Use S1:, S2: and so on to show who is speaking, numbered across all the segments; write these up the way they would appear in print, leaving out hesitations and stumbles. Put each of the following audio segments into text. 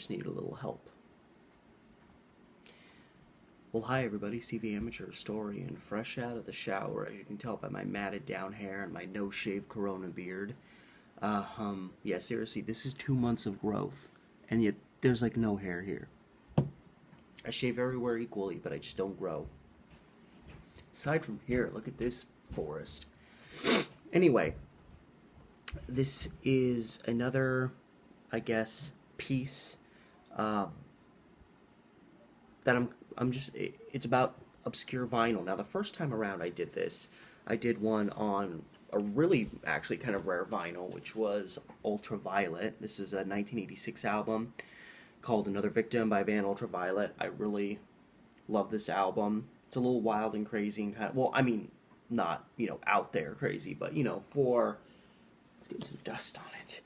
S1: just need a little help. Well, hi everybody, Steve the Amateur Historian, fresh out of the shower, as you can tell by my matted down hair and my no-shave Corona beard. Yeah, seriously, this is 2 months of growth, and yet there's like no hair here. I shave everywhere equally, but I just don't grow. Aside from here, look at this forest. Anyway, this is another, I guess, piece that it's about obscure vinyl. Now, the first time around I did this, I did one on a really, actually kind of rare vinyl, which was Ultraviolet. This was a 1986 album called Another Victim by Van Ultraviolet. I really love this album. It's a little wild and crazy and kind of, well, I mean, not, out there crazy, but, let's get some dust on it.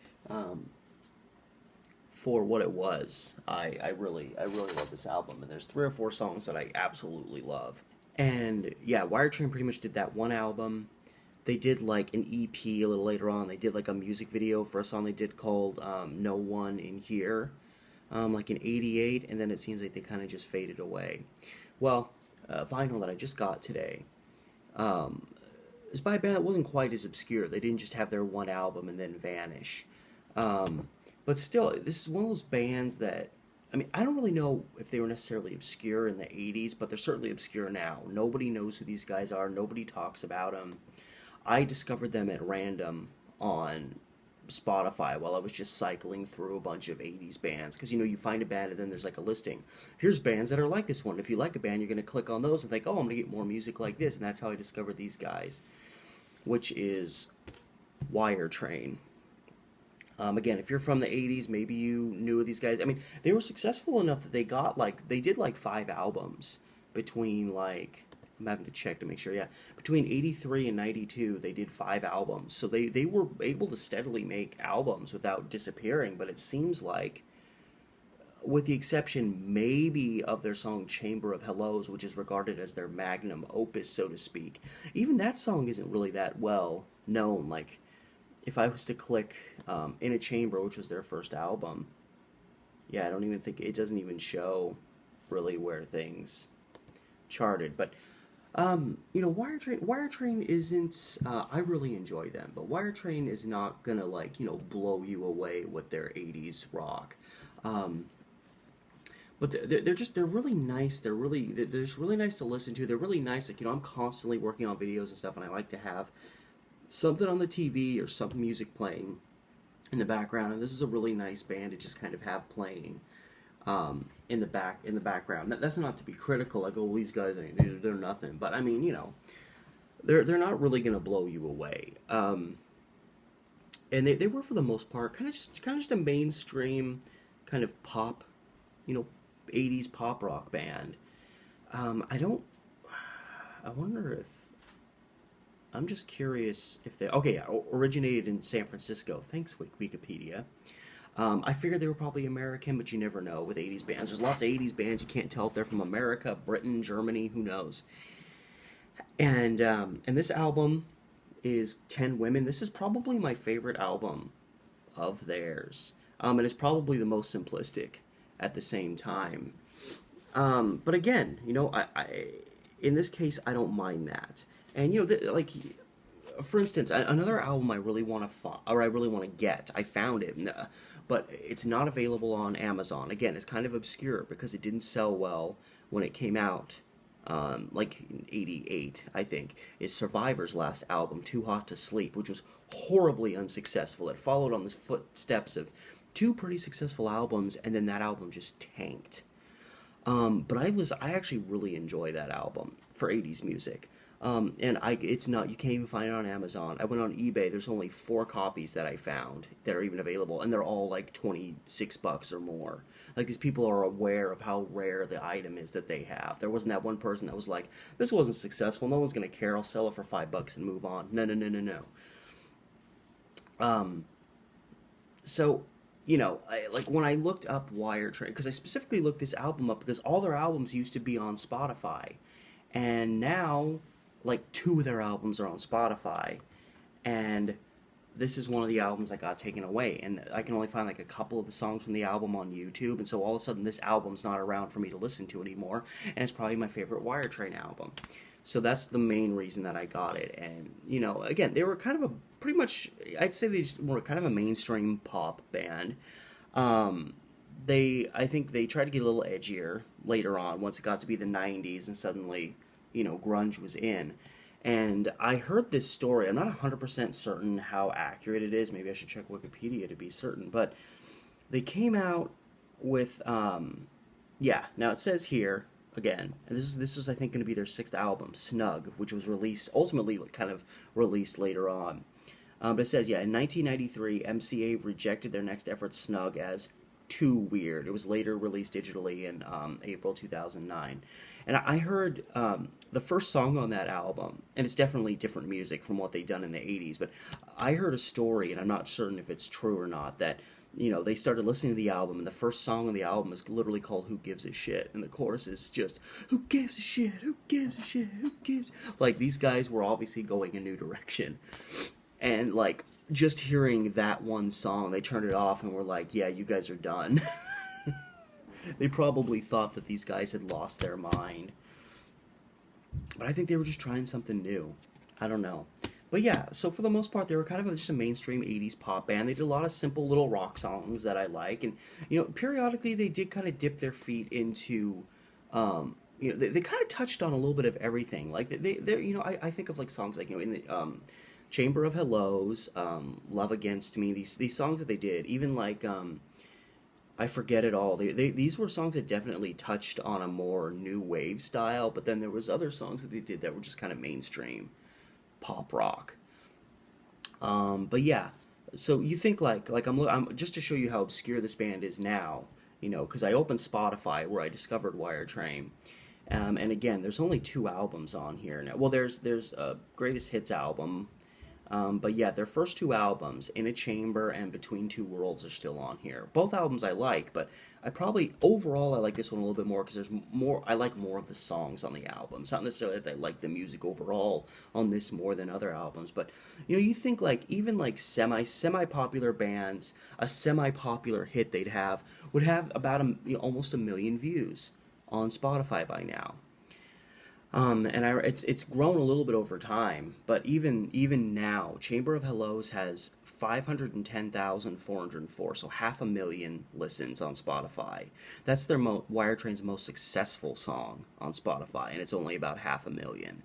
S1: For what it was, I really love this album, and there's 3 or 4 songs that I absolutely love. And yeah, Wire Train pretty much did that one album. They did like an EP a little later on. They did like a music video for a song they did called No One in Here, like in '88, and then it seems like they kind of just faded away. Well, vinyl that I just got today is by a band that wasn't quite as obscure. They didn't just have their one album and then vanish. But still, this is one of those bands that, I mean, I don't really know if they were necessarily obscure in the 80s, but they're certainly obscure now. Nobody knows who these guys are. Nobody talks about them. I discovered them at random on Spotify while I was just cycling through a bunch of 80s bands. Because, you find a band and then there's like a listing. Here's bands that are like this one. If you like a band, you're going to click on those and think, oh, I'm going to get more music like this. And that's how I discovered these guys, which is Wire Train. Again, if you're from the 80s, maybe you knew of these guys. I mean, they were successful enough that they did 5 albums between I'm having to check to make sure, yeah. Between 83 and 92, they did 5 albums. So they were able to steadily make albums without disappearing, but it seems like, with the exception maybe of their song Chamber of Hellos, which is regarded as their magnum opus, so to speak, even that song isn't really that well known. If I was to click In a Chamber, which was their first album, yeah, I don't even think, it doesn't even show really where things charted. But, Wire Train isn't, I really enjoy them, but Wire Train is not gonna, blow you away with their 80s rock. But they're really nice. They're just really nice to listen to. They're really nice. I'm constantly working on videos and stuff, and I like to have something on the TV or some music playing in the background, and this is a really nice band to just kind of have playing in the background. That's not to be critical, these guys, they're nothing, but I mean, they're not really gonna blow you away. And they were, for the most part, kind of just a mainstream kind of pop, 80s pop rock band. I wonder if, I'm just curious if they... Okay, yeah, originated in San Francisco. Thanks, Wikipedia. I figured they were probably American, but you never know with 80s bands. There's lots of 80s bands. You can't tell if they're from America, Britain, Germany, who knows. And this album is 10 Women. This is probably my favorite album of theirs. And it's probably the most simplistic at the same time. But again, I in this case, I don't mind that. And for instance, another album I really want to get. I found it, but it's not available on Amazon. Again, it's kind of obscure because it didn't sell well when it came out, in '88, I think. Is Survivor's last album, Too Hot to Sleep, which was horribly unsuccessful. It followed on the footsteps of 2 pretty successful albums, and then that album just tanked. But I actually really enjoy that album for 80s music. And it's not, you can't even find it on Amazon. I went on eBay, there's only 4 copies that I found that are even available, and they're all $26 or more. These people are aware of how rare the item is that they have. There wasn't that one person that was like, this wasn't successful, no one's gonna care, I'll sell it for $5 and move on. No. So, when I looked up Wire Train, because I specifically looked this album up because all their albums used to be on Spotify, and now 2 of their albums are on Spotify, and this is one of the albums that got taken away, and I can only find like a couple of the songs from the album on YouTube, and so all of a sudden this album's not around for me to listen to anymore, and it's probably my favorite Wire Train album. So that's the main reason that I got it. And, you know, again, they were kind of a pretty much, I'd say they were kind of a mainstream pop band. I think they tried to get a little edgier later on once it got to be the 90s and suddenly, you know, grunge was in. And I heard this story. I'm not 100% certain how accurate it is. Maybe I should check Wikipedia to be certain. But they came out with, yeah, now it says here, again, and this was I think going to be their 6th album, Snug, which was released, ultimately kind of released later on. But it says, yeah, in 1993, MCA rejected their next effort, Snug, as too weird. It was later released digitally in April 2009. And I heard the first song on that album, and it's definitely different music from what they'd done in the 80s, but I heard a story, and I'm not certain if it's true or not, that, you know, they started listening to the album, and the first song on the album is literally called Who Gives a Shit, and the chorus is just, who gives a shit, who gives a shit, who gives... Like, these guys were obviously going a new direction. And, like, just hearing that one song, they turned it off and were like, yeah, you guys are done. They probably thought that these guys had lost their mind. But I think they were just trying something new. I don't know. But yeah, so for the most part, they were kind of just a mainstream 80s pop band. They did a lot of simple little rock songs that I like. And, you know, periodically they did kind of dip their feet into, you know, they kind of touched on a little bit of everything. Like, they're you know, I think of, like, songs like, you know, in the... Chamber of Hellos, Love Against Me, these songs that they did, even like I Forget It All, these were songs that definitely touched on a more new wave style, but then there was other songs that they did that were just kind of mainstream pop rock. But yeah, so you think like I'm just to show you how obscure this band is now, you know, because I opened Spotify where I discovered Wire Train. And again, there's only 2 albums on here now. Well, there's a Greatest Hits album. But yeah, their first 2 albums, In a Chamber and Between Two Worlds, are still on here. Both albums I like, but overall I like this one a little bit more because I like more of the songs on the album. It's not necessarily that I like the music overall on this more than other albums, but, you know, you think like, even like semi-popular bands, a semi-popular hit would have about almost 1 million views on Spotify by now. And it's grown a little bit over time, but even now, Chamber of Hellos has 510,404, so 500,000 listens on Spotify. That's their Wire Train's most successful song on Spotify, and it's only about 500,000.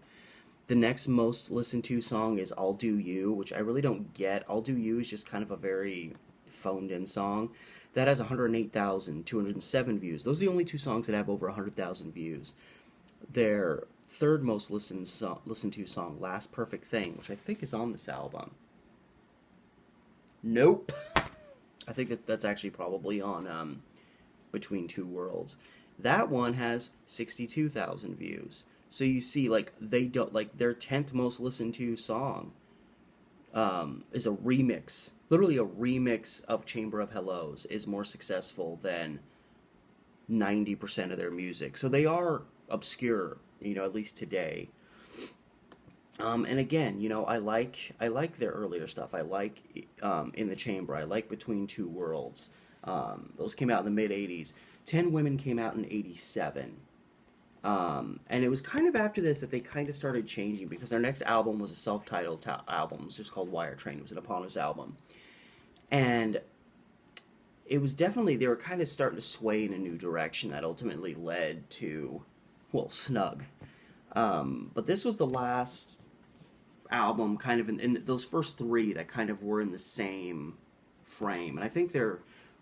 S1: The next most listened to song is I'll Do You, which I really don't get. I'll Do You is just kind of a very phoned in song. That has 108,207 views. Those are the only 2 songs that have over 100,000 views. Their third most listened to song, Last Perfect Thing, which I think is on this album. Nope. I think that's actually probably on Between Two Worlds. That one has 62,000 views. So you see, like, they don't, like, their 10th most listened to song is a remix. Literally a remix of Chamber of Hellos is more successful than 90% of their music. So they are obscure, you know, at least today. And again, you know, I like their earlier stuff. I like In the Chamber. I like Between Two Worlds. Those came out in the mid-'80s. 10 Women came out in 87. And it was kind of after this that they kind of started changing, because their next album was a self-titled album. It was just called Wire Train. It was an eponymous album. And it was definitely, they were kind of starting to sway in a new direction that ultimately led to, well, Snug. But this was the last album kind of in those first 3 that kind of were in the same frame. And I think their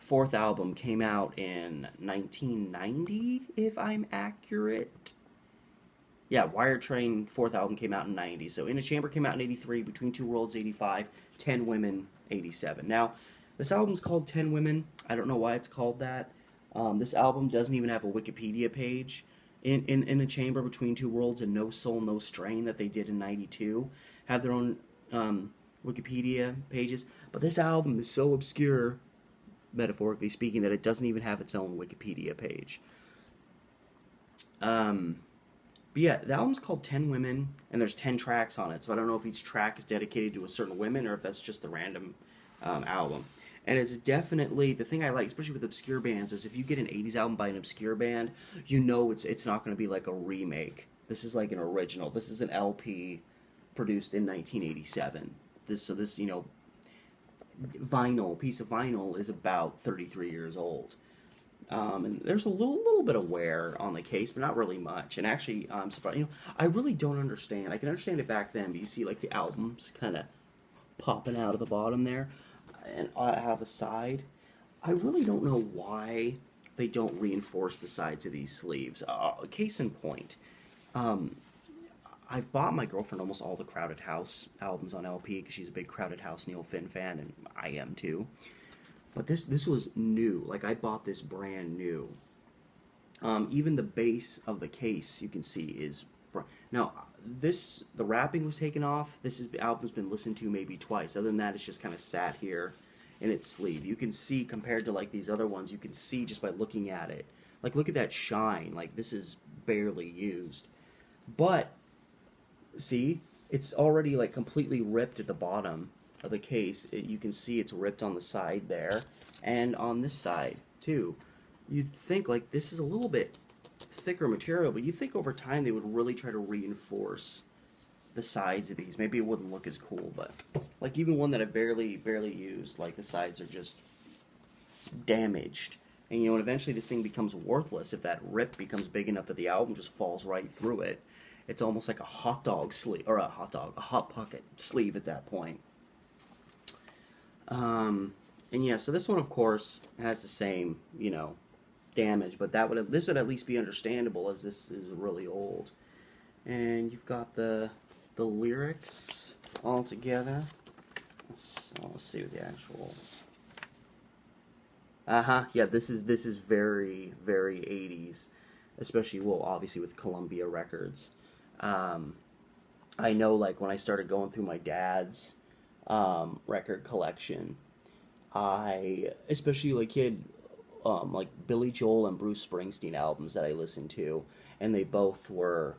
S1: 4th album came out in 1990, if I'm accurate. Yeah, Wire Train 4th album came out in 90. So In a Chamber came out in 83, Between Two Worlds 85, 10 Women 87. Now, this album's called 10 Women. I don't know why it's called that. This album doesn't even have a Wikipedia page. In a Chamber, Between Two Worlds, and No Soul, No Strain that they did in 92 have their own Wikipedia pages. But this album is so obscure, metaphorically speaking, that it doesn't even have its own Wikipedia page. But yeah, the album's called 10 Women, and there's 10 tracks on it. So I don't know if each track is dedicated to a certain women or if that's just the random album. And it's definitely the thing I like, especially with obscure bands, is if you get an '80s album by an obscure band, you know it's not going to be like a remake. This is like an original. This is an LP produced in 1987. This vinyl piece of vinyl is about 33 years old. And there's a little bit of wear on the case, but not really much. And actually, I'm surprised. I really don't understand. I can understand it back then, but you see like the albums kind of popping out of the bottom there, and out the side. I really don't know why they don't reinforce the sides of these sleeves. Case in point, I've bought my girlfriend almost all the Crowded House albums on LP because she's a big Crowded House Neil Finn fan, and I am too. But this was new. Like, I bought this brand new. Even the base of the case, you can see, is... Now, the wrapping was taken off. The album's been listened to maybe twice. Other than that, it's just kind of sat here in its sleeve. You can see, compared to, like, these other ones, you can see just by looking at it. Like, look at that shine. Like, this is barely used. But, see, it's already, like, completely ripped at the bottom of the case. You can see it's ripped on the side there and on this side too. You'd think like this is a little bit thicker material, but you think over time they would really try to reinforce the sides of these. Maybe it wouldn't look as cool, but like even one that I barely used, like the sides are just damaged. And and eventually this thing becomes worthless if that rip becomes big enough that the album just falls right through it. It's almost like a hot dog sleeve, or a hot pocket sleeve at that point. And yeah, so this one, of course, has the same, damage, but this would at least be understandable as this is really old. And you've got the lyrics all together. Let's see what the actual. Yeah, this is very, very 80s, especially, well, obviously with Columbia Records. I know, like, when I started going through my dad's record collection, especially like he had like Billy Joel and Bruce Springsteen albums that I listened to, and they both were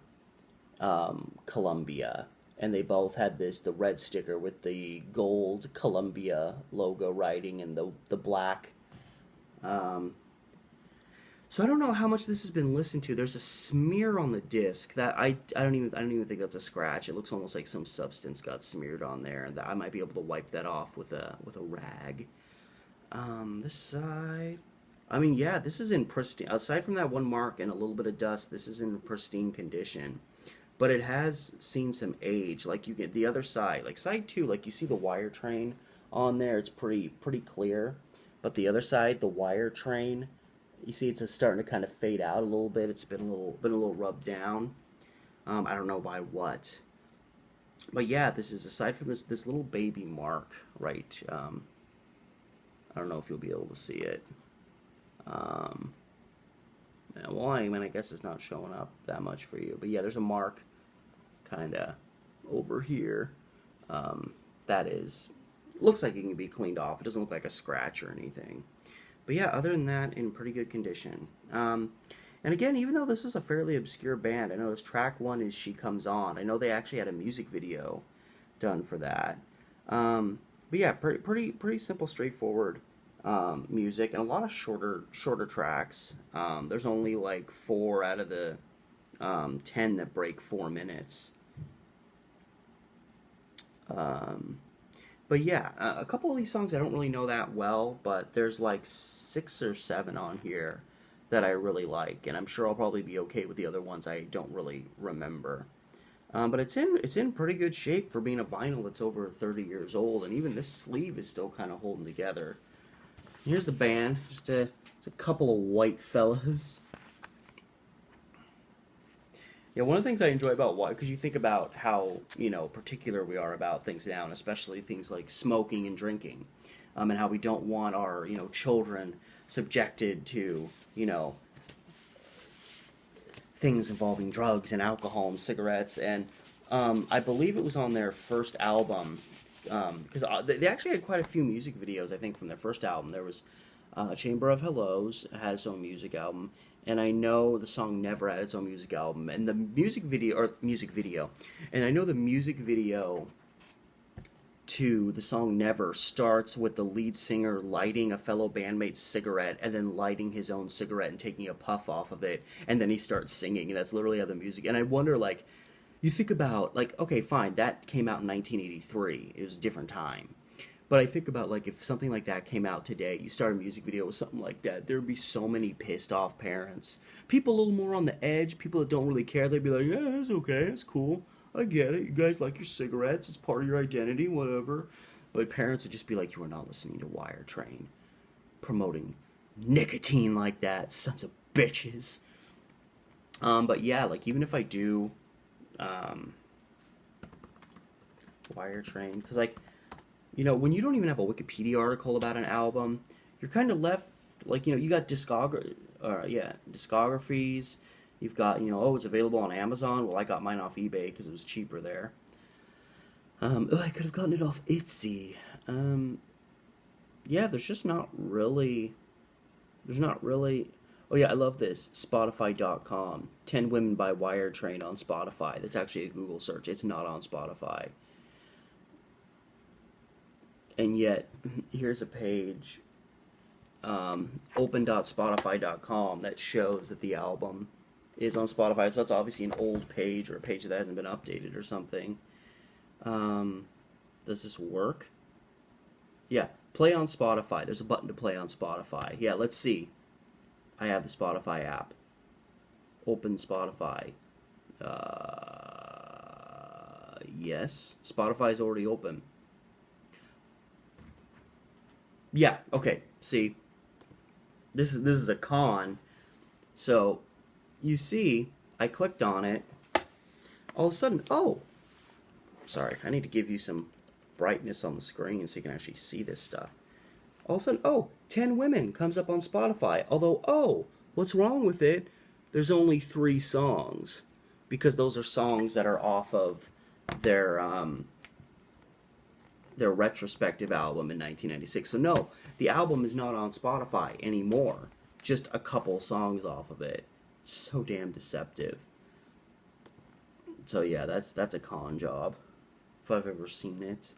S1: Columbia, and they both had the red sticker with the gold Columbia logo writing and the black. So I don't know how much this has been listened to. There's a smear on the disc that I don't even think that's a scratch. It looks almost like some substance got smeared on there, and that I might be able to wipe that off with a rag. This side, I mean, yeah, this is in pristine. Aside from that one mark and a little bit of dust, this is in pristine condition. But it has seen some age. Like you get the other side, like side 2, like you see the wire train on there. It's pretty clear. But the other side, the wire train, you see it's starting to kind of fade out a little bit. It's been a little rubbed down. I don't know by what. But yeah, this is aside from this little baby mark, right? I don't know if you'll be able to see it. Well, I mean, I guess it's not showing up that much for you. But yeah, there's a mark kind of over here. That looks like it can be cleaned off. It doesn't look like a scratch or anything. But yeah, other than that, in pretty good condition. And again, even though this was a fairly obscure band, I know this track 1 is She Comes On. I know they actually had a music video done for that. But yeah, pretty simple, straightforward music, and a lot of shorter tracks. There's only like 4 out of the 10 that break 4 minutes. But yeah, a couple of these songs I don't really know that well, but there's like 6 or 7 on here that I really like, and I'm sure I'll probably be okay with the other ones I don't really remember. But it's in pretty good shape for being a vinyl that's over 30 years old, and even this sleeve is still kind of holding together. Here's the band, just a couple of white fellas. Yeah, one of the things I enjoy about white, because you think about how, particular we are about things now, and especially things like smoking and drinking, and how we don't want our, children subjected to, things involving drugs and alcohol and cigarettes. And I believe it was on their first album, because they actually had quite a few music videos, I think, from their first album. There was Chamber of Hellos, had its own music album, and I know the song Never had its own music album, and the music video, and I know the music video to the song Never starts with the lead singer lighting a fellow bandmate's cigarette and then lighting his own cigarette and taking a puff off of it, and then he starts singing, and that's literally how the music. And I wonder, like, you think about, like, okay, fine, that came out in 1983. It was a different time. But I think about, like, if something like that came out today, you start a music video with something like that, there would be so many pissed off parents. People a little more on the edge, people that don't really care, they'd be like, yeah, it's okay, it's cool. I get it. You guys like your cigarettes, it's part of your identity, whatever. But parents would just be like, you are not listening to Wire Train, promoting nicotine like that, sons of bitches. But yeah, like, even if I do um, Wire Train, because, like, you know, when you don't even have a Wikipedia article about an album, you're kind of left, like, you know, you got discographies. You've got, you know, oh, it's available on Amazon. Well, I got mine off eBay because it was cheaper there. I could have gotten it off Etsy. Yeah, there's not really. Oh yeah, I love this. Spotify.com. 10 Women by Wire Train on Spotify. That's actually a Google search. It's not on Spotify. And yet, here's a page, open.spotify.com, that shows that the album is on Spotify. So that's obviously an old page or a page that hasn't been updated or something. Does this work? Yeah, play on Spotify. There's a button to play on Spotify. Yeah, let's see. I have the Spotify app. Open Spotify. Yes, Spotify is already open. Yeah, okay. See, this is a con. So, you see, I clicked on it. All of a sudden, oh, sorry, I need to give you some brightness on the screen so you can actually see this stuff. All of a sudden, oh, 10 Women comes up on Spotify. Although, oh, what's wrong with it? There's only 3 songs, because those are songs that are off of their retrospective album in 1996. So no, the album is not on Spotify anymore. Just a couple songs off of it. So damn deceptive. So yeah, that's a con job, if I've ever seen it.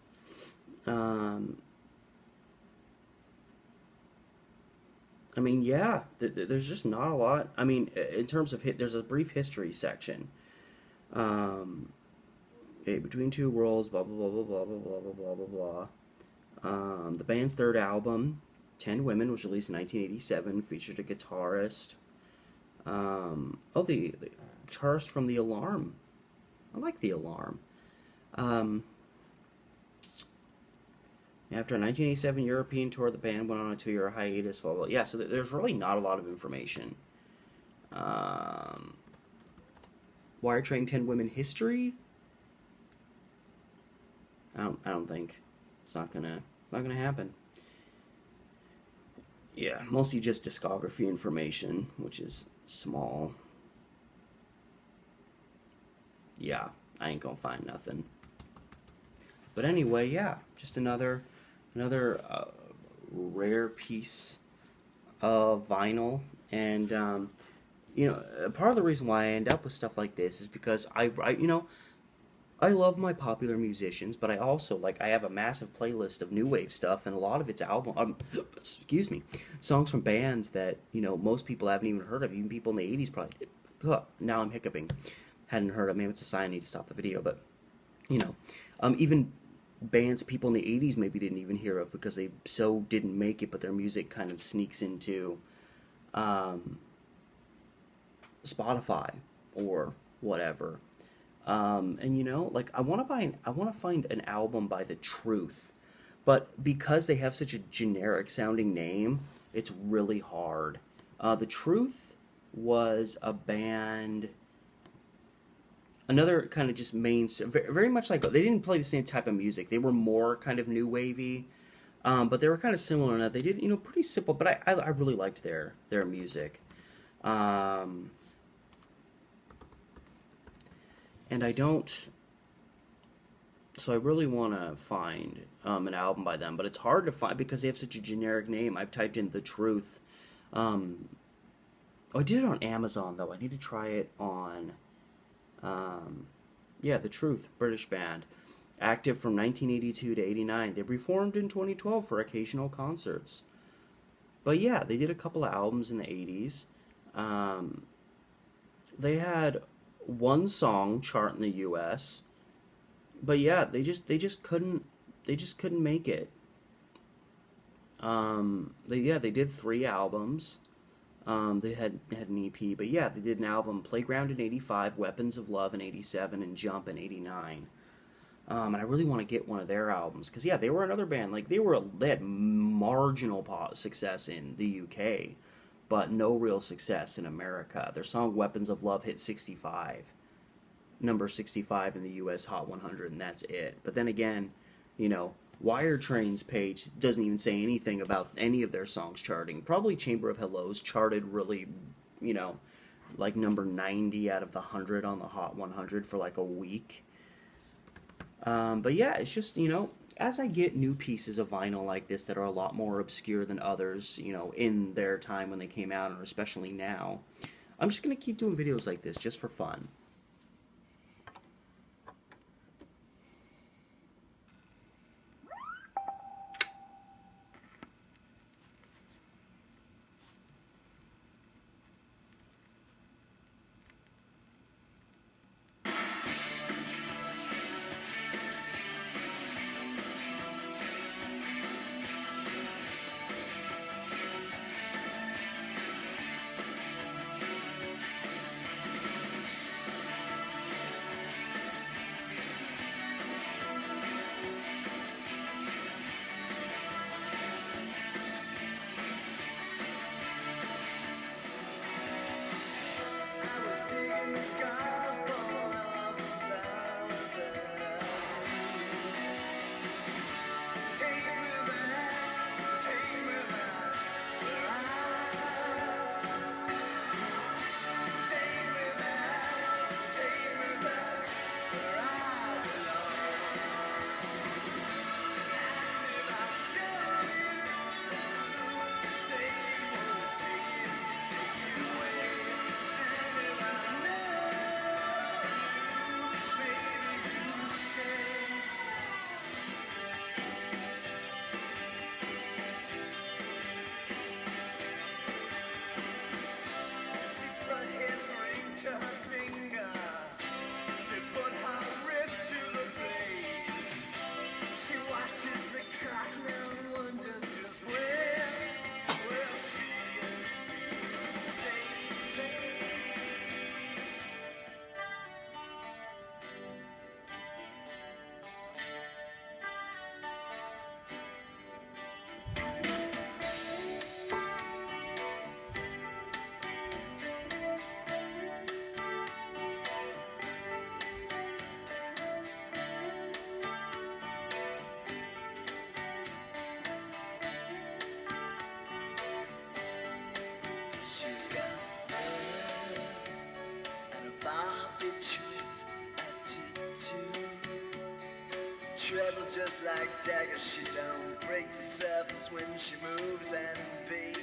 S1: I mean, yeah, there's just not a lot. I mean, in terms of there's a brief history section. Um, okay, between two worlds, blah blah blah blah blah blah blah blah blah blah blah. The band's third album, 10 Women, was released in 1987, featured a guitarist. The guitarist from The Alarm. I like The Alarm. After a 1987 European tour, the band went on a 2-year hiatus. Blah, blah. Yeah, so there's really not a lot of information. Wire Train 10 Women history? I don't think it's not gonna happen. Yeah, mostly just discography information, which is small. Yeah, I ain't gonna find nothing. But anyway, yeah, just another rare piece of vinyl, and you know, part of the reason why I end up with stuff like this is because I love my popular musicians, but I also, like, I have a massive playlist of new wave stuff, and a lot of it's excuse me, songs from bands that, you know, most people haven't even heard of. Even people in the 80s probably did. Now I'm hiccuping. Hadn't heard of. Maybe it's a sign I need to stop the video, but, you know, even bands people in the 80s maybe didn't even hear of because they so didn't make it, but their music kind of sneaks into Spotify or whatever. And you know, like, I want to find an album by The Truth, but because they have such a generic sounding name, it's really hard. The Truth was a band, another kind of just very much like, they didn't play the same type of music. They were more kind of new wavy, but they were kind of similar in that they did, you know, pretty simple. But I really liked their music. And I don't, so I really want to find an album by them, but it's hard to find because they have such a generic name. I've typed in The Truth, Oh, I did it on Amazon though. I need to try it on. Yeah, The Truth, British band, active from 1982 to 89. They reformed in 2012 for occasional concerts. But yeah, they did a couple of albums in the 80s. Um, they had one song chart in the U.S. But yeah, they just couldn't make it. They did three albums. They had an EP, but yeah, they did an album, Playground in '85, Weapons of Love in '87, and Jump in '89. And I really want to get one of their albums because yeah, they were another band. Like they had marginal success in the UK, but no real success in America. Their song "Weapons of Love" hit 65, number 65 in the US Hot 100, and that's it. But then again, you know, Wire Train's page doesn't even say anything about any of their songs charting. Probably Chamber of Hellos charted really, you know, like number 90 out of the 100 on the Hot 100 for like a week. But yeah, it's just, as I get new pieces of vinyl like this that are a lot more obscure than others, in their time when they came out, or especially now, I'm just going to keep doing videos like this just for fun.
S2: She's got fur and a Barbie truth attitude. Treble just like daggers, she don't break the surface when she moves. And baby,